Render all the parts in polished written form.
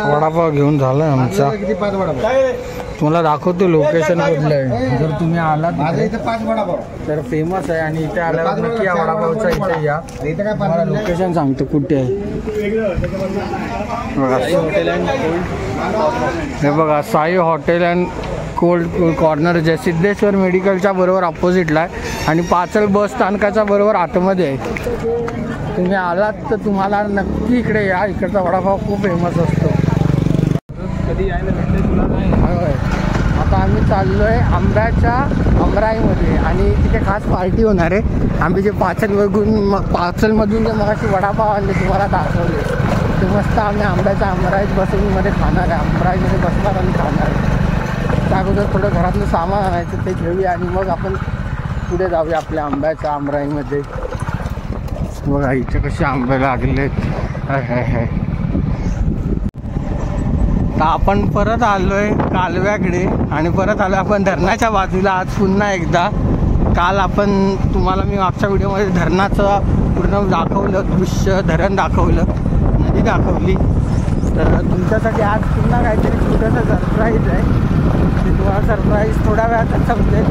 वडापाव घेऊन झालाय आमचा. तुम्हाला दाखवतो लोकेशन कुठलं आहे. जर तुम्ही आलात तर फेमस आहे आणि इथे आल्यावर नक्की या वडापावचा इथे या. तुम्हाला लोकेशन सांगतो कुठे आहे. हे बघा Sai hotel and cold corner जे सिद्धेश्वर मेडिकलच्या बरोबर अपोजिटला आहे आणि पाचल बस स्थानकाच्या बरोबर आतमध्ये आहे. तुम्ही आलात तर तुम्हाला नक्की इकडे या. इकडचा वडापाव खूप फेमस असतो. कधी यायला भेटले तुला नाही. होय. आता आम्ही चाललो आहे आंब्याच्या अमराईमध्ये आणि तिथे खास पार्टी होणार आहे. आम्ही जे पाचलमधून जे मगाशी वडापाव आणले तुम्हाला दाखवले ते मस्त आम्ही आंब्याच्या अमराईत बसून मध्ये खाणार आहे. अमराईमध्ये बसणार आणि खाणार आहे. त्या अगोदर थोडं घरातलं सामान आणायचं ते घेऊया आणि मग आपण पुढे जाऊया आपल्या आंब्याच्या अमराईमध्ये. बघा इथे कसे आंबे लागले आहेत. तर आपण परत आलोय कालव्याकडे आणि परत आलो आपण धरणाच्या बाजूला. आज पुन्हा एकदा काल आपण तुम्हाला मी मागच्या व्हिडिओमध्ये धरणाचं पूर्ण दाखवलं दृश्य. धरण दाखवलं, नदी दाखवली. तर तुमच्यासाठी आज पुन्हा काहीतरी छोटंसं सरप्राईज आहे. ते तुम्हाला सरप्राईज थोड्या वेळात समजेल.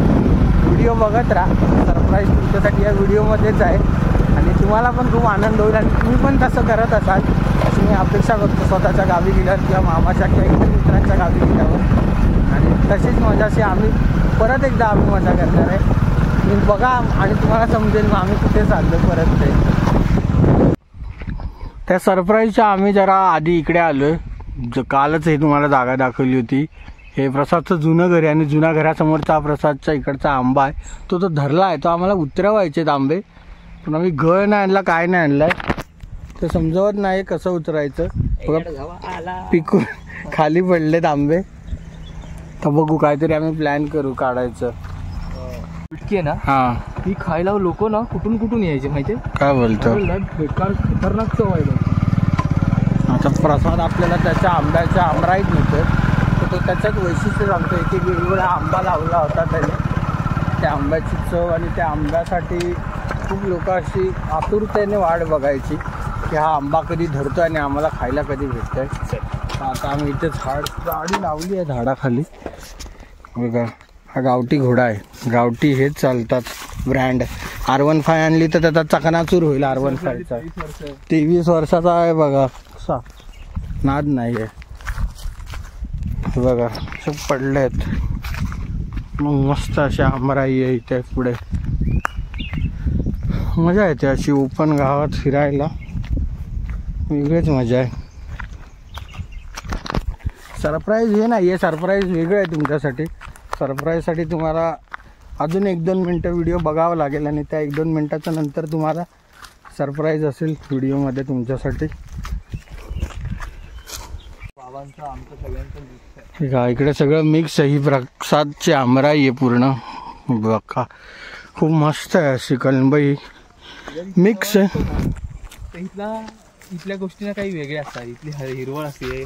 व्हिडिओ बघत राहा. सरप्राईज तुमच्यासाठी या व्हिडिओमध्येच आहे आणि तुम्हाला पण खूप आनंद होईल आणि तुम्ही पण तसं करत असाल अशी मी अपेक्षा करतो. स्वतःच्या गावी गेल्यावर किंवा मामाच्या किंवा इतर मित्रांच्या गावी गेल्यावर आणि तशीच मजाशी आम्ही परत एकदा आम्ही मजा करणार आहे. तुम्ही बघा आणि तुम्हाला समजेल मग आम्ही कुठे चाललो परत. ते त्या सरप्राईजच्या आम्ही जरा आधी इकडे आलो आहे. कालच हे तुम्हाला जागा दाखवली होती. हे प्रसादचं जुनं घर आहे आणि जुन्या घरासमोरचा प्रसादच्या इकडचा आंबा आहे. तो धरला आहे. तो आम्हाला उतरवायचे आंबे पण आम्ही गळ नाही आणला काय नाही आणलाय. ते समजवत नाही कसं उतरायचं. पिकून खाली पडलेत आंबे. तर बघू काहीतरी आम्ही प्लॅन करू काढायचं. पिटकी ना हां ही खायला लोक ना कुठून कुठून यायचे माहिती काय बोलतो. बेकार खतरनाक चव आहे. आता प्रसाद आपल्याला त्याच्या आंब्याच्या आमराईत मिळतो. तर तो त्याच्यात वैशिष्ट्य सांगतो. एक वेगवेगळा आंबा लावला होता त्याने. त्या आंब्याची चव आणि त्या आंब्यासाठी खूप लोक अशी आतुरतेने वाट बघायची की हा आंबा कधी धरतो आणि आम्हाला खायला कधी भेटतोय. आता आम्ही इथे गाडी लावली आहे झाडाखाली. बघा हा गावठी घोडा आहे. गावठी हेच चालतात ब्रँड. R15 आणली तर त्याचा चकनाचूर होईल. R15चा 23 वर्षाचा आहे. बघा कसा नाद नाही आहे. बघा सब पडले आहेत. मग मस्त अशी आंबराई आहे इथे पुढे. मजा येते अशी ओपन गावात फिरायला. वेगळीच मजा आहे. सरप्राईज हे नाही आहे. सरप्राईज वेगळं आहे तुमच्यासाठी. सरप्राईजसाठी तुम्हाला अजून 1-2 मिनटं व्हिडिओ बघावं लागेल आणि त्या 1-2 मिनटाच्या नंतर तुम्हाला सरप्राईज असेल व्हिडिओमध्ये तुमच्यासाठी. इकडे सगळं मिक्स आहे. ही प्रसादची आमराई आहे पूर्ण. बघा खूप मस्त आहे अशी कलंबई मिक्स आहे. इथल्या गोष्टीना काही वेगळ्या असतात. इथली हिरवळ असते.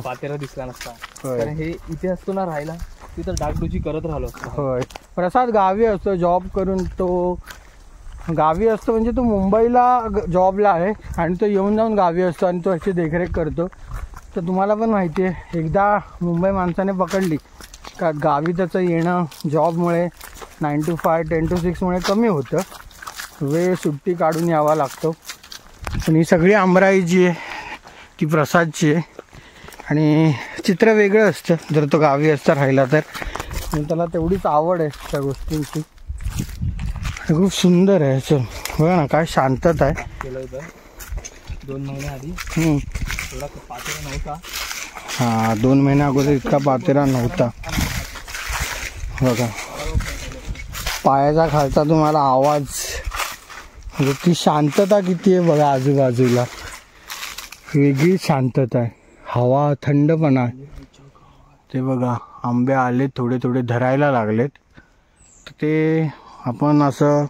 पातेरा दिसला नसता. तर हे इथे असतो ना राहायला तिथं डागडुजी करत राहिलो. होय. प्रसाद गावी असतो जॉब करून. तो गावी असतो म्हणजे तो मुंबईला जॉबला आहे आणि तो येऊन जाऊन गावी असतो आणि तो ह्याची देखरेख करतो. तर तुम्हाला पण माहिती आहे एकदा मुंबई माणसाने पकडली का गावी त्याचं येणं जॉबमुळे 9 to 5 10 to 6 मुळे कमी होतं. वेळ सुट्टी काढून यावा लागतो. पण ही सगळी आंबराई जी आहे ती प्रसादची आहे आणि चित्र वेगळं असतं जर तो गावी असता राहिला तर. त्याला तेवढीच आवड आहे त्या गोष्टींची. खूप सुंदर आहे असं. बघा ना काय शांतता आहे. केलं होतं 2 महिन्याआधी. थोडा पातेरा नव्हता. हां 2 महिन्या अगोदर इतका पातेरा नव्हता. बघा पायाचा खालचा तुम्हाला आवाज म्हणजे ती शांतता किती आहे बघा. आजूबाजूला वेगळी शांतता आहे. हवा थंडपणा. ते बघा आंबे आले थोडे थोडे धरायला लागलेत. तर ते आपण असं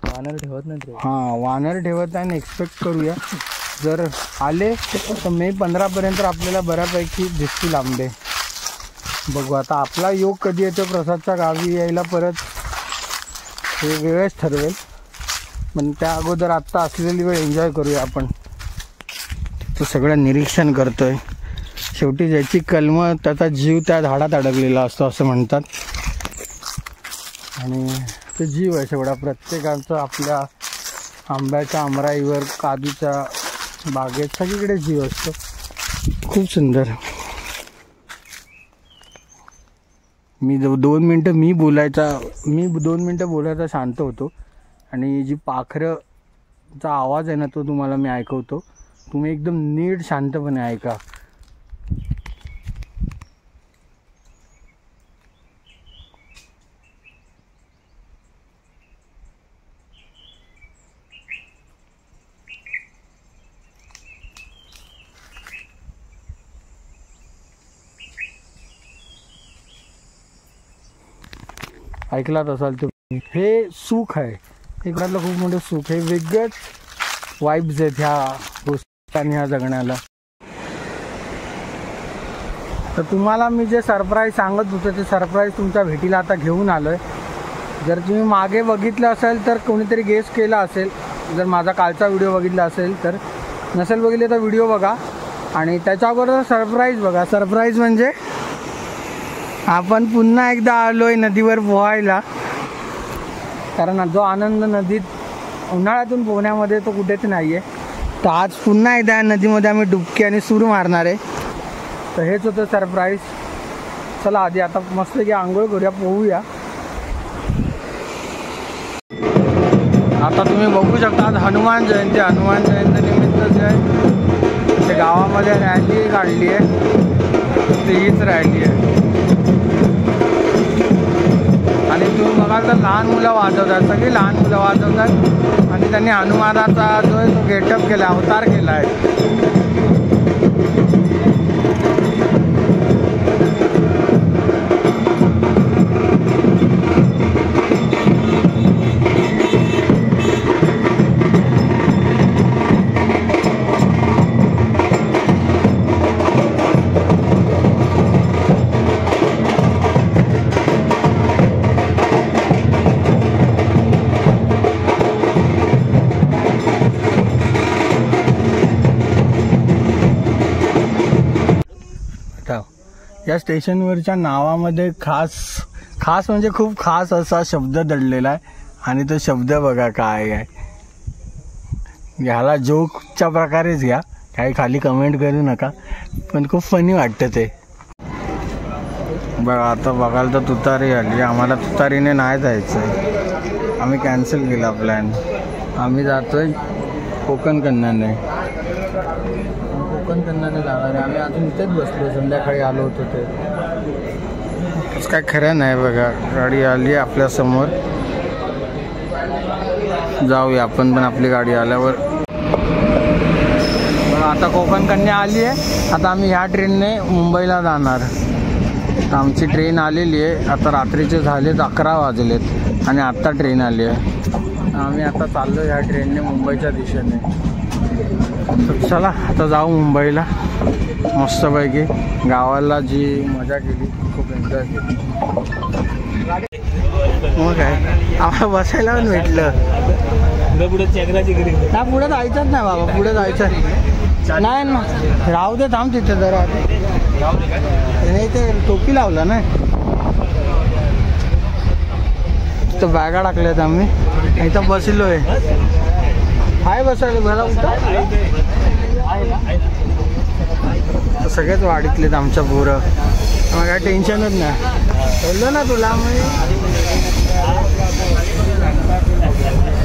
वानर ठेवत नाही. हां वानर ठेवत आहे आणि एक्सपेक्ट करूया जर आले तर मे 15पर्यंत आपल्याला बऱ्यापैकी दिसतील आंबे. बघू आता आपला योग कधी येतो प्रसादच्या गावी यायला परत हे वेळच ठरवेल. पण त्या अगोदर आत्ता असलेली वेळ एन्जॉय करूया आपण. तो सगळं निरीक्षण करतोय. शेवटी ज्याची कलम त्याचा जीव त्या झाडात अडकलेला असतो असं म्हणतात. आणि तो जीव आहे शेवटा प्रत्येकाचा. आपल्या आंब्याच्या आमराईवर, काजूच्या बागेत सगळीकडे जीव असतो. खूप सुंदर. मी 2 मिनटं बोलायचा शांत होतो आणि जी पाखरचा आवाज आहे ना तो तुम्हाला मी ऐकवतो. तुम्ही एकदम नीट शांतपणे ऐका. ऐकलात असाल तर हे सुख आहे. इकडलं खूप मोठं सुख आहे. वेगळंच वाईब्स आहेत ह्या गोष्टी ह्या जगण्याला. तर तुम्हाला मी जे सरप्राईज सांगत होतो ते सरप्राईज तुमच्या भेटीला आता घेऊन आलो आहे. जर तुम्ही मागे बघितलं असेल तर कोणीतरी गेस केला असेल. जर माझा कालचा व्हिडिओ बघितला असेल तर, नसेल बघितले तर व्हिडिओ बघा आणि त्याच्याबरोबर सरप्राईज बघा. सरप्राईज म्हणजे आपण पुन्हा एकदा आलोय नदीवर पोहायला. कारण जो आनंद नदीत उन्हाळ्यातून पोहण्यामध्ये तो कुठेच नाही आहे. तर आज पुन्हा एकदा नदीमध्ये आम्ही डुबकी आणि सूर मारणार आहे. तर हेच होतं सरप्राईज. चला आधी आता मस्त की आंघोळ करूया, पोहूया. आता तुम्ही बघू शकता आज हनुमान जयंती निमित्त जे आहे ते गावामध्ये रॅली काढली आहे. हीच रॅली आहे आणि तुम्ही बघाल तर लहान मुलं वाजवतात. सगळी लहान मुलं वाजवतात आणि त्यांनी हनुमानाचा जो आहे तो गेटअप केला, अवतार केला आहे. या स्टेशनवरच्या नावामध्ये खास म्हणजे खूप खास असा शब्द दडलेला आहे आणि तो शब्द बघा काय आहे. ह्याला जोकच्या प्रकारेच घ्या, काही खाली कमेंट करू नका, पण खूप फनी वाटतं ते. बघा आता बघाल तर तुतारी आली. आम्हाला तुतारीने नाही जायचं आहे. आम्ही कॅन्सल केला प्लॅन. आम्ही जातोय कोकण कन्याने जाणार आहे. आम्ही अजून इथेच बसलो, संध्याकाळी आलो होतो ते. काय खरं नाही. बघा गाडी आली आपल्यासमोर. जाऊया आपण पण आपली गाडी आल्यावर. बघा आता कोकण कन्या आली आहे. आता आम्ही ह्या ट्रेनने मुंबईला जाणार. आमची ट्रेन आलेली आहे. आता रात्रीचे झालेत 11 वाजलेत आणि आत्ता ट्रेन आली आहे. आम्ही आता चाललो ह्या ट्रेनने मुंबईच्या दिशेने. चला आता जाऊ मुंबईला. मस्तपैकी गावाला जी मजा केली खूप एन्जॉय केली. मग काय आम्हाला बसायला पण भेटलं. पुढे जायचंच नाही बाबा, पुढे जायचं नाही ना. राहू दे, थांब तिथे जरा. नाही ते टोपी लावला ना, तिथं बॅगा टाकल्यात. आम्ही इथं बसलोय. हाय बसायला घरा सगळेच वाढीतलेत आमच्या पोरं. मग काय टेन्शनच नाही. बोललो ना तुला.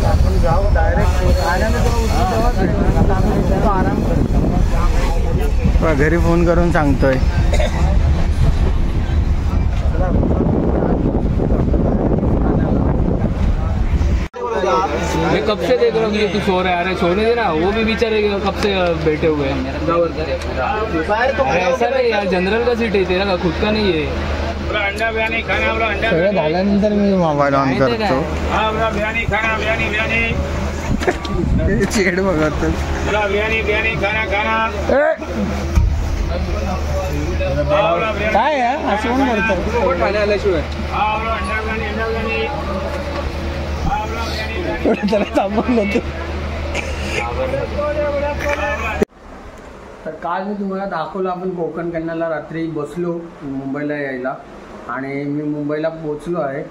आपण जाऊ डायरेक्ट आराम करतो. घरी फोन करून सांगतोय. मैं कब से देख रहा हूँ कि तू सो रहा है. अरे सोने देना. वो भी बेचारे कब से बैठे हुए हैं. ऐसा नहीं यार, जनरल का सीट है तेरा का, खुद का नहीं है. सगळं झाल्यानंतर मी मोबाईल ऑन करतो. चेड बघतो. काय असं कोण करतो. त्याला थांबवून होतो. तर काल मी तुम्हाला दाखवलं आपण कोकण कन्याला रात्री बसलो मुंबईला यायला आणि मी मुंबईला पोचलो आहे.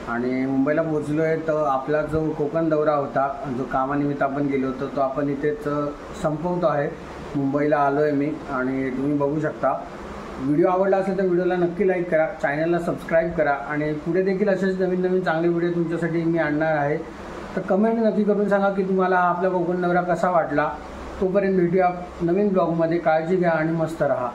आणि मुंबईला पोचलो आहे तर आपला जो कोकण दौरा होता जो कामानिमित्त आपण गेलो होतो तो आपण इथेच संपवतो आहे. मुंबईला आलो आहे मी आणि तुम्ही बघू शकता. व्हिडिओ आवडला असेल तर व्हिडिओला नक्की लाईक करा, चॅनलला सबस्क्राईब करा आणि पुढे देखील असेच नवीन नवीन चांगले व्हिडिओ तुमच्यासाठी मी आणणार आहे. तर कमेंट नक्की करून सांगा की तुम्हाला हा आपला कोकण दौरा कसा वाटला. तोपर्यंत भेटूया नवीन ब्लॉगमध्ये. काळजी घ्या आणि मस्त राहा.